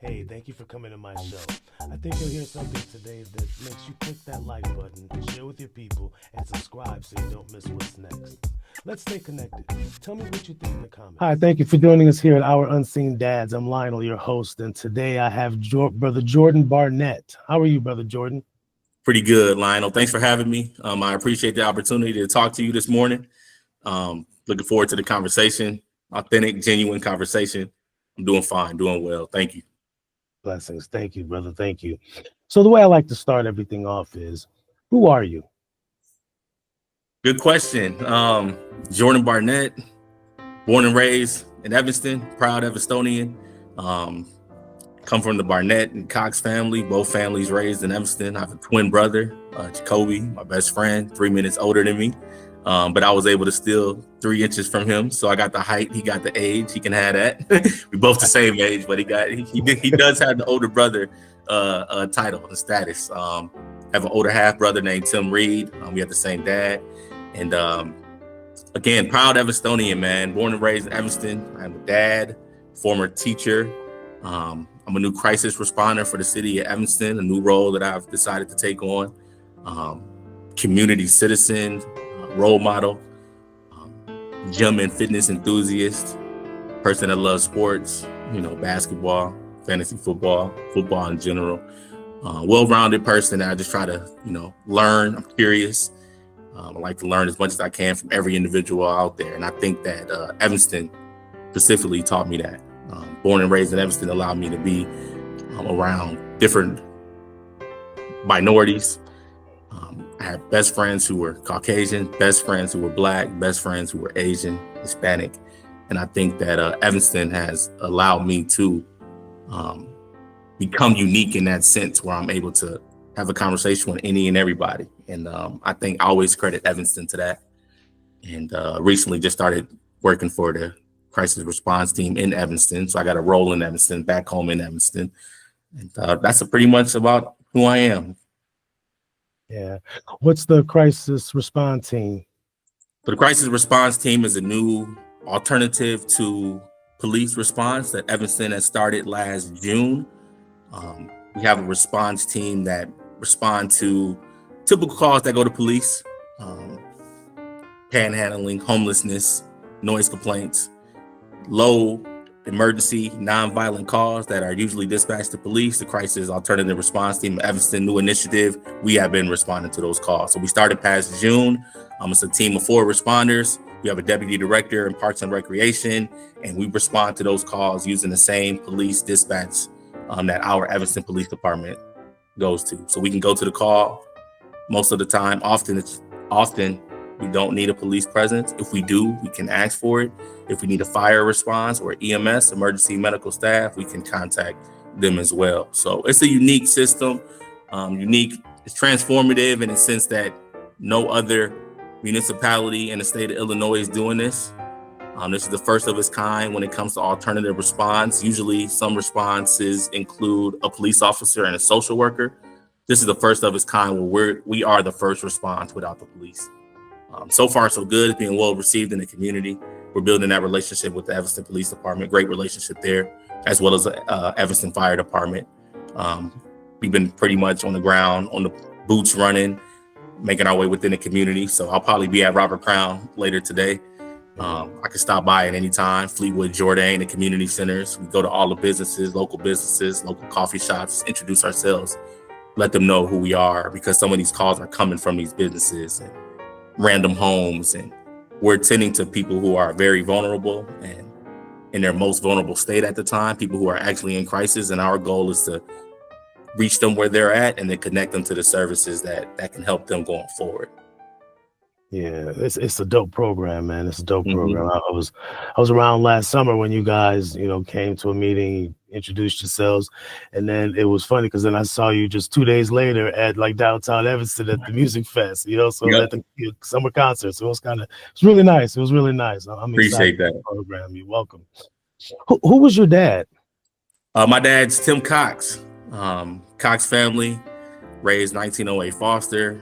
Hey, thank you for coming to my show. I think you'll hear something today that makes you click that like button, share with your people, and subscribe so you don't miss what's next. Let's stay connected. Tell me what you think in the comments. Hi, thank you for joining us here at Our Unseen Dads. I'm Lionel, your host, and today I have Brother Jordan Barnett. How are you, Brother Jordan? Pretty good, Lionel. Thanks for having me. I appreciate the opportunity to talk to you this morning. Looking forward to the conversation, authentic, genuine conversation. I'm doing fine, doing well. Thank you. Blessings. Thank you, brother. Thank you. So the way I like to start everything off is, who are you? Good question. Jordan Barnett, born and raised in Evanston, proud Evanstonian. Come from the Barnett and Cox family, both families raised in Evanston. I have a twin brother, Jacoby, my best friend, 3 minutes older than me. But I was able to steal 3 inches from him. So I got the height, he got the age, he can have that. We both the same age, but he does have the older brother title and status. Have an older half brother named Tim Reed. We have the same dad. And again, proud Evanstonian, man. Born and raised in Evanston. I'm a dad, former teacher. I'm a new crisis responder for the city of Evanston, a new role that I've decided to take on. Community citizen, role model, gym and fitness enthusiast, person that loves sports, basketball, fantasy football in general. Well-rounded person that I just try to, learn. I'm curious. I like to learn as much as I can from every individual out there. And I think that Evanston specifically taught me that. Born and raised in Evanston allowed me to be around different minorities. I had best friends who were Caucasian, best friends who were Black, best friends who were Asian, Hispanic. And I think that Evanston has allowed me to become unique in that sense where I'm able to have a conversation with any and everybody. And I think I always credit Evanston to that. And recently just started working for the crisis response team in Evanston. So I got a role in Evanston, back home in Evanston. And that's pretty much about who I am. Yeah. What's the crisis response team? So the crisis response team is a new alternative to police response that Evanston has started last June. We have a response team that respond to typical calls that go to police, panhandling, homelessness, noise complaints, low emergency, non-violent calls that are usually dispatched to police. The crisis alternative response team, Evanston new initiative, we have been responding to those calls. So we started past June. It's a team of 4 responders. We have a deputy director in Parks and Recreation, and we respond to those calls using the same police dispatch that our Evanston Police Department goes to. So we can go to the call most of the time. Often we don't need a police presence. If we do, we can ask for it. If we need a fire response or EMS, emergency medical staff, we can contact them as well. So it's a unique system, it's transformative in the sense that no other municipality in the state of Illinois is doing this. This is the first of its kind when it comes to alternative response. Usually some responses include a police officer and a social worker. This is the first of its kind where we are the first response without the police. So far, so good. It's being well received in the community. We're building that relationship with the Evanston Police Department. Great relationship there, as well as Evanston Fire Department. We've been pretty much on the ground, on the boots running, making our way within the community. So I'll probably be at Robert Crown later today. I can stop by at any time. Fleetwood, Jordan, the community centers. We go to all the businesses, local coffee shops, introduce ourselves, let them know who we are, because some of these calls are coming from these businesses and random homes, and we're attending to people who are very vulnerable and in their most vulnerable state at the time, people who are actually in crisis. And our goal is to reach them where they're at and then connect them to the services that can help them going forward. Yeah, it's a dope program, man. It's a dope program. I was around last summer when you guys, came to a meeting, introduced yourselves, and then it was funny because then I saw you just 2 days later at like downtown Evanston at the music fest, at the summer concert. So it's really nice. It was really nice. I'm Appreciate excited that for the program. You're welcome. Who was your dad? My dad's Tim Cox, Cox family, raised 1908 Foster.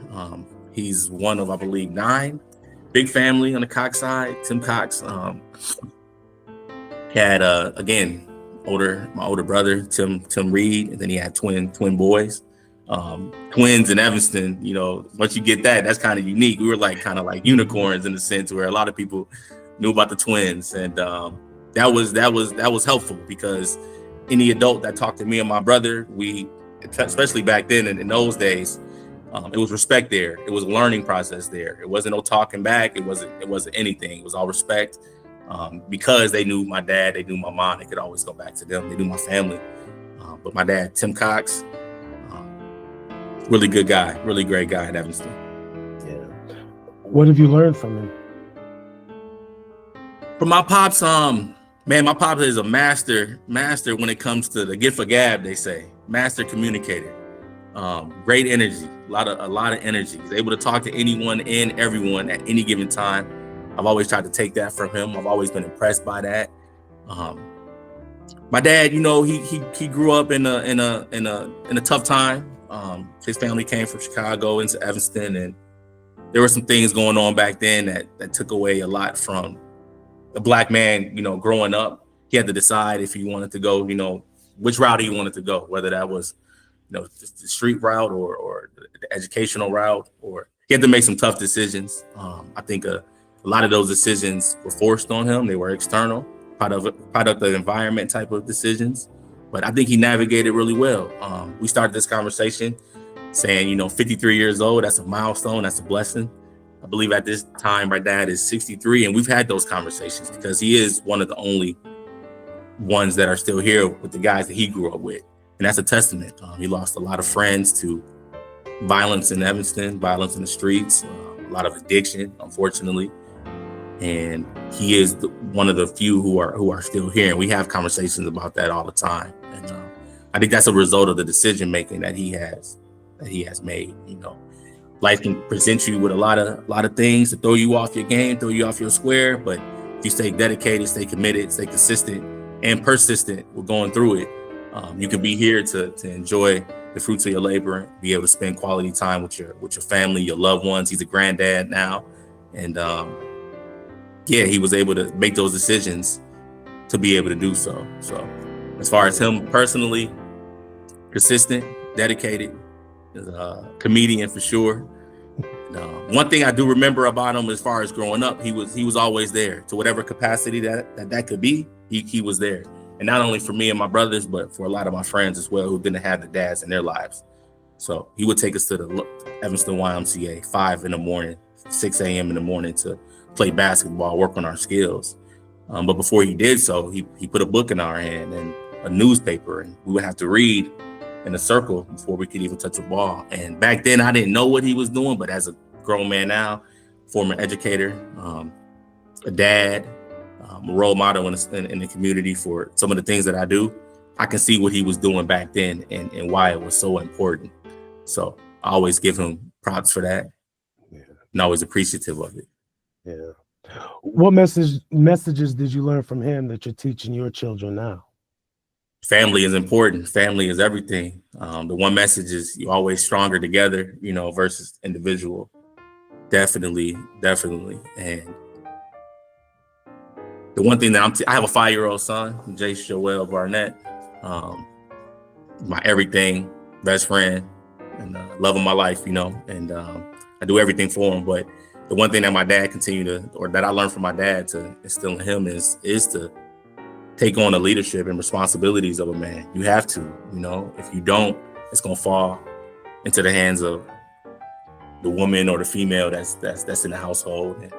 He's one of, I believe, 9. Big family on the Cox side. Tim Cox had, again, my older brother, Tim Reed, and then he had twin boys. Twins in Evanston, you know, once you get that, that's kind of unique. We were like kind of like unicorns in the sense where a lot of people knew about the twins, and that was helpful because any adult that talked to me and my brother, especially back then in those days, it was respect there. It was a learning process there. It wasn't no talking back. It wasn't anything. It was all respect because they knew my dad, they knew my mom. They could always go back to them. They knew my family. But my dad, Tim Cox, really good guy, really great guy in Evanston. Yeah. What have you learned from him? From my pops, man, my pops is a master when it comes to the gift of gab, they say. Master communicator. Great energy, a lot of energy. He's able to talk to anyone and everyone at any given time. I've always tried to take that from him. I've always been impressed by that. My dad, you know, he grew up in a tough time. His family came from Chicago into Evanston, and there were some things going on back then that took away a lot from a Black man, you know, growing up. He had to decide if he wanted to go, you know, which route he wanted to go, whether that was, you know, the street route or the educational route, or he had to make some tough decisions. I think a lot of those decisions were forced on him. They were external, product of the environment type of decisions. But I think he navigated really well. We started this conversation saying, you know, 53 years old, that's a milestone, that's a blessing. I believe at this time, my dad is 63, and we've had those conversations because he is one of the only ones that are still here with the guys that he grew up with. And that's a testament. He lost a lot of friends to violence in Evanston, violence in the streets, a lot of addiction, unfortunately. And he is one of the few who are still here. And we have conversations about that all the time. And I think that's a result of the decision making that he has made. You know, life can present you with a lot of things to throw you off your game, throw you off your square. But if you stay dedicated, stay committed, stay consistent and persistent with going through it, you can be here to enjoy the fruits of your labor, be able to spend quality time with your family, your loved ones. He's a granddad now, and yeah, he was able to make those decisions to be able to do so. So, as far as him personally, consistent, dedicated, comedian for sure. And, one thing I do remember about him, as far as growing up, he was always there to whatever capacity that could be. He was there. And not only for me and my brothers, but for a lot of my friends as well who didn't have the dads in their lives. So he would take us to the Evanston YMCA, 5 in the morning, 6 a.m. in the morning to play basketball, work on our skills. But before he did so, he put a book in our hand and a newspaper, and we would have to read in a circle before we could even touch a ball. And back then I didn't know what he was doing, but as a grown man now, former educator, a dad, a role model in the community for some of the things that I do, I can see what he was doing back then and why it was so important. So I always give him props for that. Yeah. And always appreciative of it. Yeah. What messages did you learn from him that you're teaching your children now? Family is important. Family is everything. The one message is you're always stronger together, you know, versus individual. Definitely. And the one thing that I have a 5-year-old son, Jordan Barnett, my everything, best friend, and love of my life, you know, and I do everything for him. But the one thing that my dad that I learned from my dad to instill in him is to take on the leadership and responsibilities of a man. You have to, you know, if you don't, it's gonna fall into the hands of the woman or the female that's in the household. And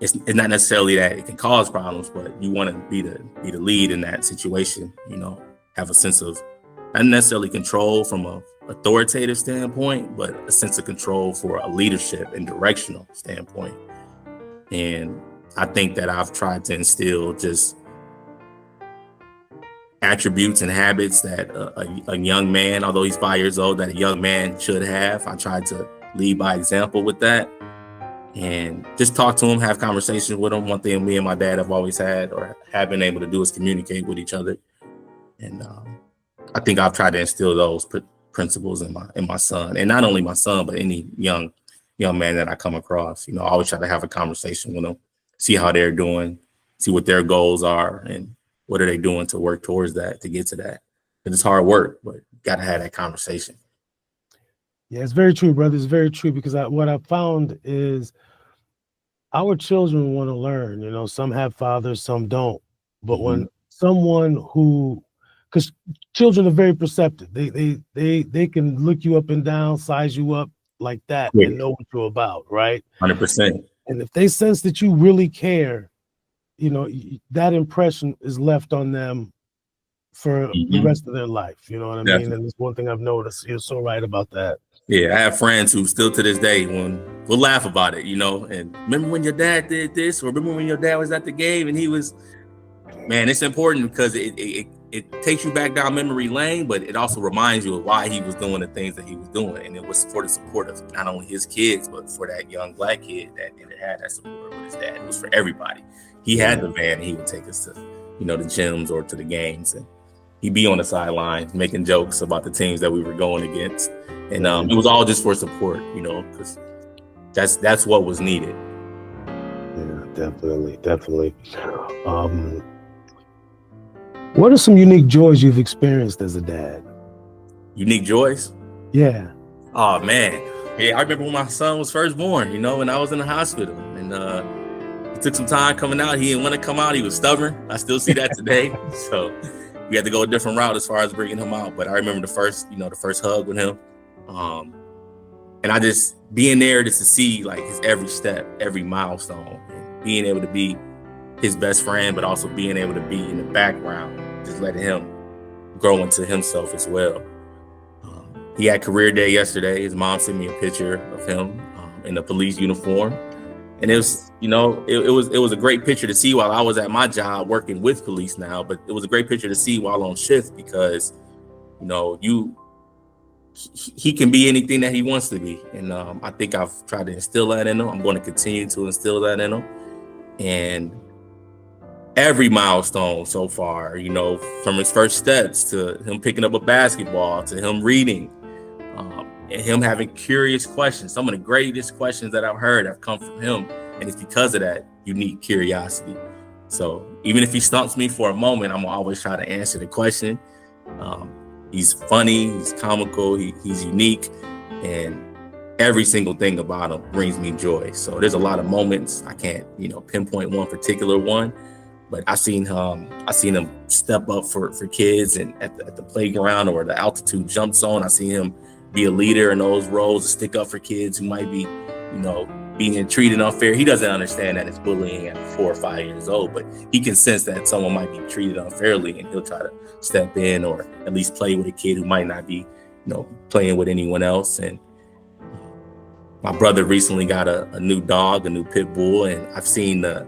it's not necessarily that it can cause problems, but you want to be the lead in that situation, you know, have a sense of not necessarily control from a authoritative standpoint, but a sense of control for a leadership and directional standpoint. And I think that I've tried to instill just attributes and habits that a young man, although he's 5 years old, that a young man should have. I tried to lead by example with that and just talk to him, have conversations with him. One thing me and my dad have always had or have been able to do is communicate with each other. And I think I've tried to instill those principles in my son, and not only my son, but any young man that I come across. You know, I always try to have a conversation with them, see how they're doing, see what their goals are, and what are they doing to work towards that, to get to that? Because it's hard work, but you got to have that conversation. Yeah, it's very true, brother. It's very true, because what I found is our children want to learn. You know, some have fathers, some don't. But when someone who, because children are very perceptive, they can look you up and down, size you up like that, and know what you're about, right? 100%. And if they sense that you really care, you know, that impression is left on them for the rest of their life. You know what I mean? And it's one thing I've noticed. You're so right about that. Yeah, I have friends who still to this day will laugh about it, you know, and remember when your dad did this, or remember when your dad was at the game and he was, man, it's important because it takes you back down memory lane, but it also reminds you of why he was doing the things that he was doing. And it was for the support of not only his kids, but for that young black kid that had that support with his dad. It was for everybody. He had the van and he would take us to, you know, the gyms or to the games, and he'd be on the sideline making jokes about the teams that we were going against. And it was all just for support, you know, because that's what was needed. Yeah, definitely. What are some unique joys you've experienced as a dad? Unique joys? Yeah. Oh, man. Yeah, I remember when my son was first born, you know, when I was in the hospital. And it took some time coming out. He didn't want to come out. He was stubborn. I still see that today. So we had to go a different route as far as bringing him out. But I remember the first hug with him. And I just being there just to see like his every step, every milestone, and being able to be his best friend, but also being able to be in the background, just letting him grow into himself as well. He had career day yesterday. His mom sent me a picture of him in a police uniform. And it was, you know, it was a great picture to see while I was at my job working with police now, but it was a great picture to see while on shift because, you know, he can be anything that he wants to be. And I think I've tried to instill that in him. I'm going to continue to instill that in him. And every milestone so far, you know, from his first steps to him picking up a basketball, to him reading, and him having curious questions. Some of the greatest questions that I've heard have come from him. And it's because of that unique curiosity. So even if he stumps me for a moment, I'm gonna always try to answer the question. He's funny, he's comical, he's unique, and every single thing about him brings me joy. So there's a lot of moments. I can't, you know, pinpoint one particular one, but I seen him step up for kids and at the playground or the altitude jump zone. I seen him be a leader in those roles, to stick up for kids who might be, you know, being treated unfair. He doesn't understand that it's bullying at 4 or 5 years old, but he can sense that someone might be treated unfairly, and he'll try to step in or at least play with a kid who might not be, you know, playing with anyone else. And my brother recently got a new dog, a new pit bull, and I've seen the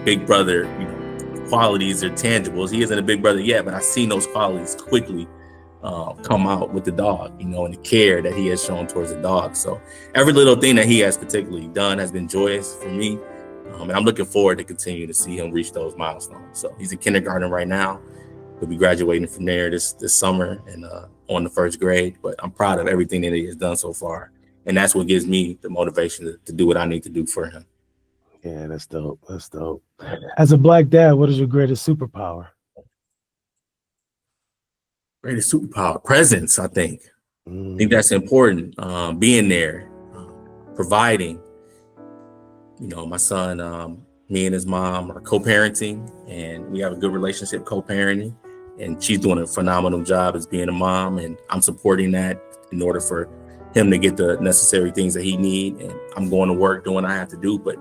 big brother, you know, qualities or tangibles. He isn't a big brother yet, but I've seen those qualities quickly come out with the dog, you know, and the care that he has shown towards the dog. So every little thing that he has particularly done has been joyous for me. And I'm looking forward to continue to see him reach those milestones. So he's in kindergarten right now. He'll be graduating from there this summer and on the first grade. But I'm proud of everything that he has done so far. And that's what gives me the motivation to do what I need to do for him. Yeah, that's dope. That's dope. As a black dad, what is your greatest superpower? Greatest superpower, presence, I think. I think that's important. Being there, providing. You know, my son, me and his mom are co-parenting, and we have a good relationship co-parenting. And she's doing a phenomenal job as being a mom, and I'm supporting that in order for him to get the necessary things that he needs. And I'm going to work, doing what I have to do. But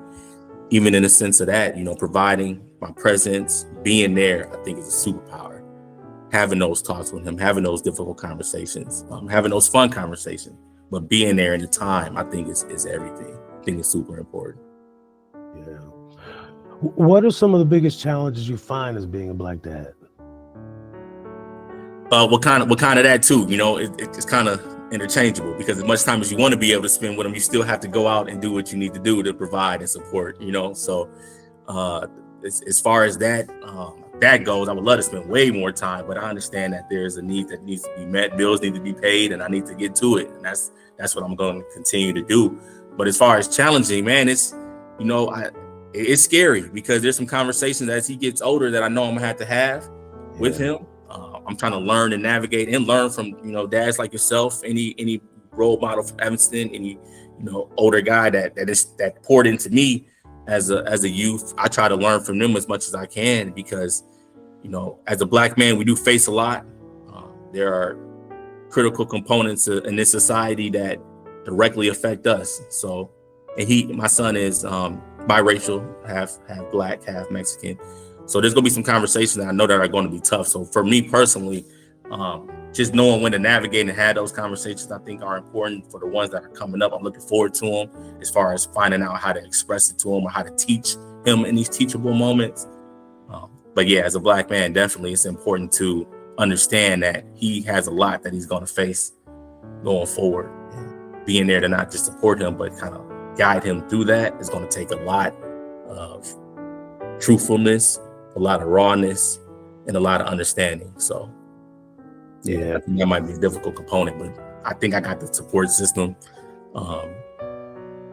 even in the sense of that, you know, providing my presence, being there, I think is a superpower. Having those talks with him, having those difficult conversations, having those fun conversations, but being there in the time, I think is everything. I think it's super important. Yeah. What are some of the biggest challenges you find as being a black dad? What kind of that too? You know, it's kind of interchangeable, because as much time as you want to be able to spend with them, you still have to go out and do what you need to do to provide and support. You know, so as far as that goes, I would love to spend way more time, but I understand that there's a need that needs to be met. Bills need to be paid, and I need to get to it, and that's what I'm going to continue to do. But as far as challenging, man, it's, you know, it's scary because there's some conversations as he gets older that I know I'm gonna have to have with him. I'm trying to learn and navigate and learn from, you know, dads like yourself, any role model from Evanston, any, you know, older guy that poured into me as a youth. I try to learn from them as much as I can because, you know, as a Black man, we do face a lot. There are critical components in this society that directly affect us. So, and my son is biracial, half Black, half Mexican. So there's gonna be some conversations that I know that are going to be tough. So for me personally, just knowing when to navigate and have those conversations, I think are important for the ones that are coming up. I'm looking forward to them as far as finding out how to express it to him or how to teach him in these teachable moments. But yeah, as a Black man, definitely it's important to understand that he has a lot that he's going to face going forward. Being there to not just support him, but kind of guide him through that is going to take a lot of truthfulness, a lot of rawness, and a lot of understanding. So yeah, that might be a difficult component, but I think I got the support system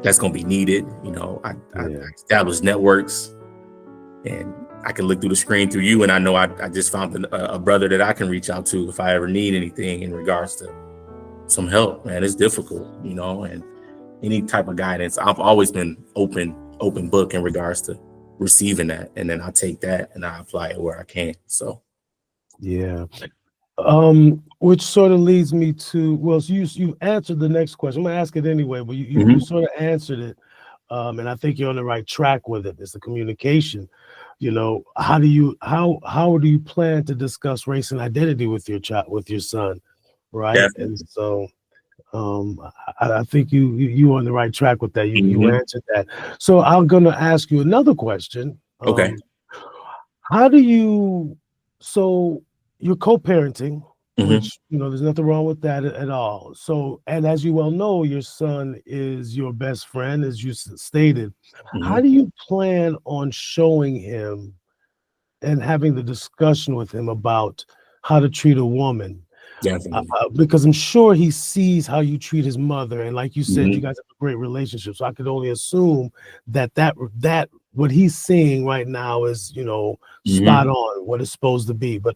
that's going to be needed. You know, I established networks, and I can look through the screen through you, and I know I just found a brother that I can reach out to if I ever need anything in regards to some help. Man, it's difficult, you know, and any type of guidance. I've always been open book in regards to receiving that, and then I take that and I apply it where I can. So yeah. Which sort of leads me to, well, so you answered the next question. I'm gonna ask it anyway, but you sort of answered it, and I think you're on the right track with it. It's the communication. You know, how do you plan to discuss race and identity with your son, right? Definitely. And so I think you on the right track with that. You answered that. So I'm gonna ask you another question. Okay. How do you, so you're co-parenting, which, you know, there's nothing wrong with that at all. So, and as you well know, your son is your best friend, as you stated. How do you plan on showing him and having the discussion with him about how to treat a woman? Definitely. Because I'm sure he sees how you treat his mother, and like you said, you guys have a great relationship. So I could only assume that what he's seeing right now is, you know, spot on what it's supposed to be. But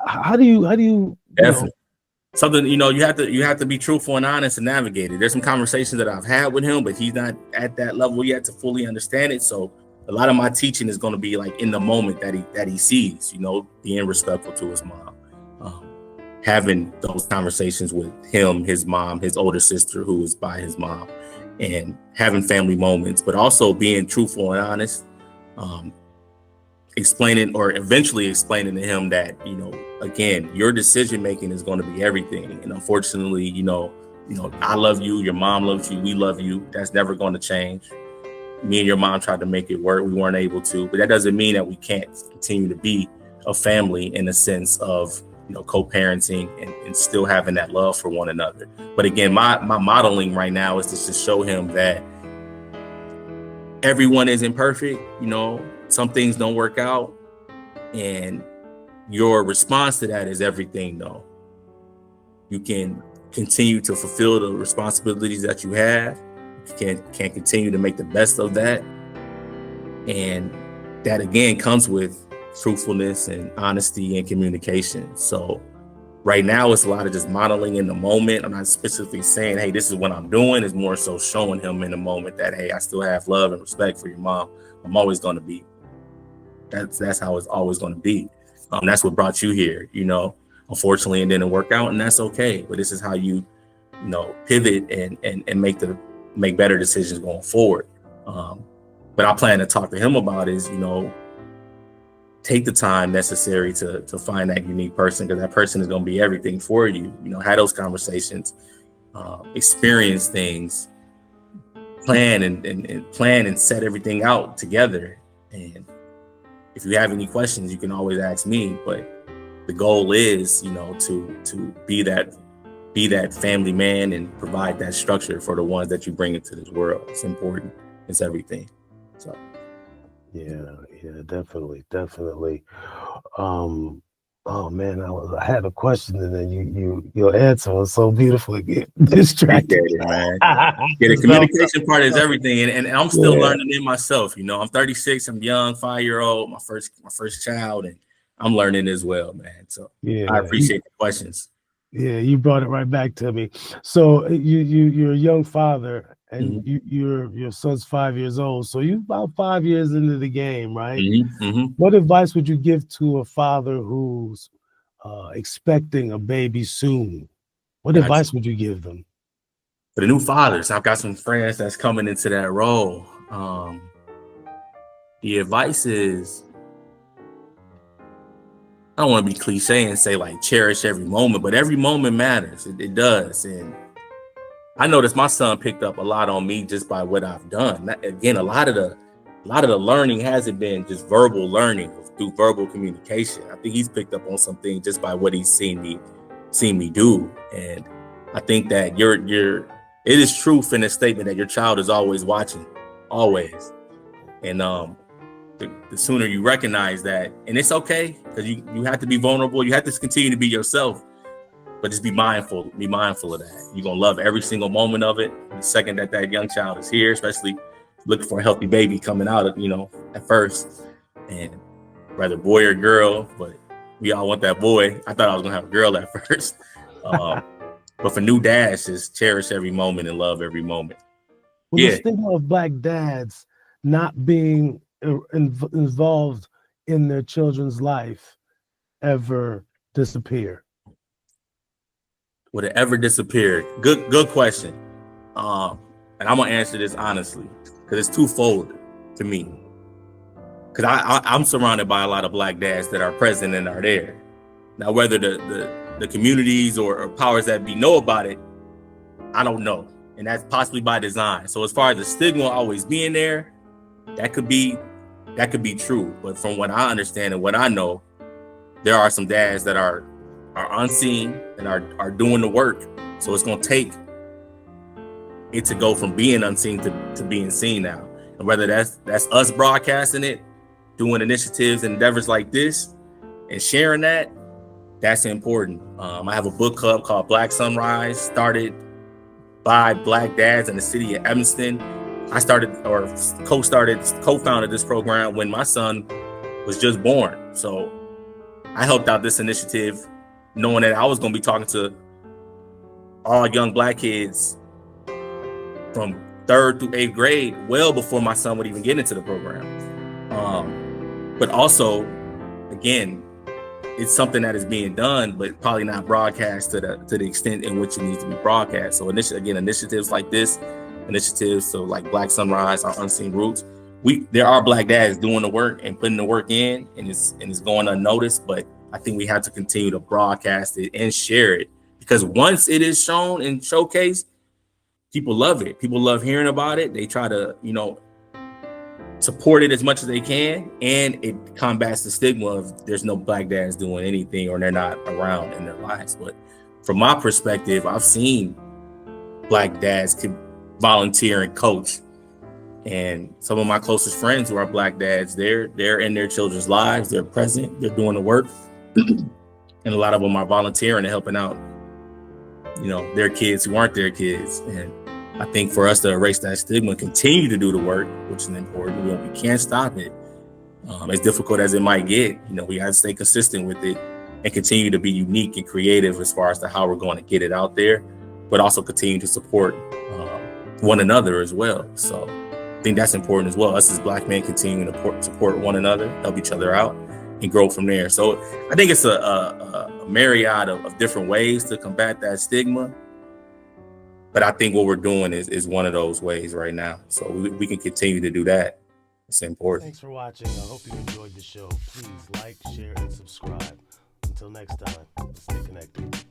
how do you definitely something, you know, you have to be truthful and honest and navigate it. There's some conversations that I've had with him, but he's not at that level yet to fully understand it. So a lot of my teaching is going to be like in the moment that he sees, you know, being respectful to his mom, having those conversations with him, his mom, his older sister who is by his mom, and having family moments, but also being truthful and honest, explaining to him that, you know, again, your decision making is going to be everything. And unfortunately, you know, I love you, your mom loves you, we love you. That's never going to change. Me and your mom tried to make it work. We weren't able to, but that doesn't mean that we can't continue to be a family in a sense of, you know, co-parenting and still having that love for one another. But again, my modeling right now is to just show him that everyone isn't perfect. You know, some things don't work out, and your response to that is everything. Though you can continue to fulfill the responsibilities that you have, you can continue to make the best of that, and that again comes with truthfulness and honesty and communication. So right now it's a lot of just modeling in the moment. I'm not specifically saying, hey, this is what I'm doing. It's more so showing him in the moment that, hey, I still have love and respect for your mom. I'm always going to be. That's how it's always going to be. That's what brought you here, you know. Unfortunately, it didn't work out, and that's okay. But this is how you know, pivot and make better decisions going forward. But I plan to talk to him about is, you know, take the time necessary to find that unique person, because that person is going to be everything for you. You know, have those conversations, experience things, plan and set everything out together. And if you have any questions, you can always ask me. But the goal is, you know, to be that family man and provide that structure for the ones that you bring into this world. It's important. It's everything. So. Yeah, definitely. Oh man, I had a question, and then your answer was so beautiful. Get distracted, Appreciate it, man. Yeah, the Just felt communication part is everything, and I'm still yeah, learning it myself. You know, I'm 36. I'm young, 5-year-old, my first child, and I'm learning as well, man. So I yeah. appreciate the questions. Yeah, you brought it right back to me. So you're a young father, and Mhm. your son's 5 years old. So you about 5 years into the game, right? Mhm. What advice would you give to a father who's expecting a baby soon? What Gotcha. advice would you give them? For the new fathers, I've got some friends that's coming into that role. The advice is, I don't want to be cliche and say like cherish every moment, but every moment matters. It does, and I noticed my son picked up a lot on me just by what I've done. Again, a lot of the learning hasn't been just verbal learning through verbal communication. I think he's picked up on something just by what he's seen me do. And I think that it is truth in the statement that your child is always watching, always. And the sooner you recognize that, and it's okay, because you have to be vulnerable, you have to continue to be yourself. But just be mindful of that. You're gonna love every single moment of it. The second that young child is here, especially looking for a healthy baby coming out of, at first, and whether boy or girl, but we all want that boy. I thought I was gonna have a girl at first. But for new dads, just cherish every moment and love every moment. Will the Yeah. stigma of Black dads not being involved in their children's life ever disappear? Would it ever disappear? Good question. And I'm gonna answer this honestly, because it's twofold to me. Because I'm surrounded by a lot of Black dads that are present and are there. Now, whether the communities or powers that be know about it, I don't know, and that's possibly by design. So as far as the stigma always being there, that could be true. But from what I understand and what I know, there are some dads that are unseen and are doing the work. So it's gonna take it to go from being unseen to being seen now. And whether that's us broadcasting it, doing initiatives and endeavors like this, and sharing that's important. I have a book club called Black Sunrise, started by Black dads in the city of Evanston. I started or co-founded this program when my son was just born. So I helped out this initiative knowing that I was going to be talking to all young Black kids from 3rd through 8th grade well before my son would even get into the program. But also, again, it's something that is being done, but probably not broadcast to the extent in which it needs to be broadcast. So initiatives like this, so like Black Sunrise, our Unseen Roots, there are Black dads doing the work and putting the work in, and it's going unnoticed. But I think we have to continue to broadcast it and share it, because once it is shown and showcased, people love it. People love hearing about it. They try to, support it as much as they can, and it combats the stigma of there's no Black dads doing anything or they're not around in their lives. But from my perspective, I've seen Black dads can volunteer and coach, and some of my closest friends who are Black dads, they're in their children's lives, they're present, they're doing the work, and a lot of them are volunteering and helping out their kids who aren't their kids. And I think for us to erase that stigma, continue to do the work, which is important. We can't stop it. As difficult as it might get, we have to stay consistent with it and continue to be unique and creative as far as to how we're going to get it out there, but also continue to support one another as well. So I think that's important as well. Us as Black men continuing to support one another, help each other out, and grow from there. So I think it's a myriad of different ways to combat that stigma. But I think what we're doing is one of those ways right now. So we can continue to do that. It's important. Thanks for watching. I hope you enjoyed the show. Please like, share, and subscribe. Until next time, stay connected.